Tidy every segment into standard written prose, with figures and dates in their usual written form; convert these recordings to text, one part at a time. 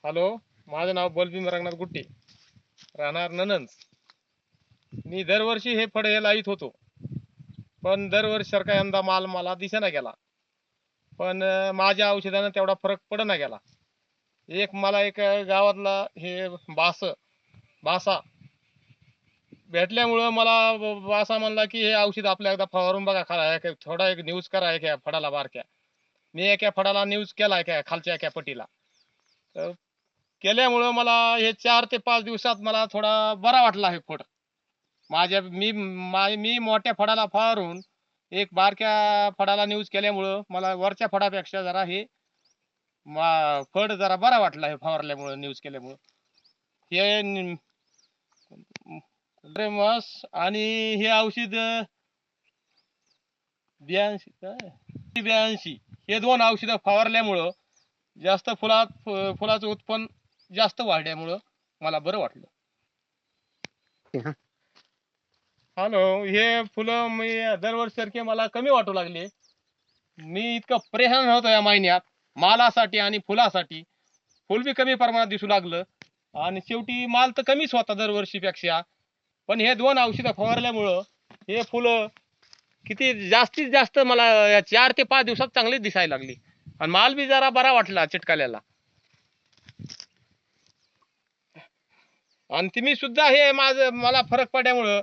Hello, माझं नाव बलभीम रंगनाथ गुट्टे, राहणार ननंद. मी दरवर्षी हे फळ हे लावित होतो, पण दरवर्षी सारखा यंदा माल मला दिसेना गेला. पण माझ्या औषधानं तेवढा फरक पडना गेला. मला एक गावातला हे बासा भेटल्यामुळं मला बासा म्हणला की हे औषध आपल्या एकदा फवारून बघा, थोडा एक न्यूज करा एका फळाला बारक्या. मी एका फळाला न्यूज केला, एका खालच्या एका पटीला. तर केल्यामुळं मला हे 4 ते 5 दिवसात मला थोडा बरा वाटला. हे फळ मी मोठ्या फळाला फवारून एक बारक्या फळाला न्यूज केल्यामुळं मला वरच्या फळापेक्षा जरा हे फळ जरा बरा वाटला, हे फवारल्यामुळं, न्यूज केल्यामुळं. हे मस आणि हे औषध 82 हे 2 औषधं फवारल्यामुळं जास्त फुलाचं उत्पन्न जास्त वाढल्यामुळं मला बरं वाटलं. हॅलो, हे फुलं मी दरवर्षीसारखे मला कमी वाटू लागले. मी इतकं परेशान होतो या महिन्यात मालासाठी आणि फुलासाठी. फुल बी कमी प्रमाणात दिसू लागलं आणि शेवटी माल तर कमीच होता दरवर्षीपेक्षा. पण हे 2 औषधं फवारल्यामुळं हे फुलं किती जास्तीत जास्त मला या 4 ते 5 दिवसात चांगलीच दिसायला लागली आणि माल बी जरा बरा वाटला चिटकाल्याला. आणि तुम्ही सुद्धा हे मला फरक पडल्यामुळं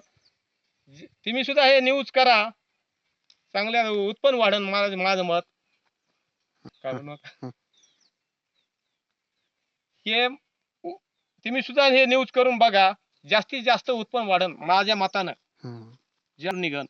तुम्ही सुद्धा हे न्यूज करा, चांगल्या उत्पन्न वाढन माझं मत. हे तुम्ही सुद्धा हे न्यूज करून बघा, जास्तीत जास्त उत्पन्न वाढन माझ्या मतानं. जन निघन.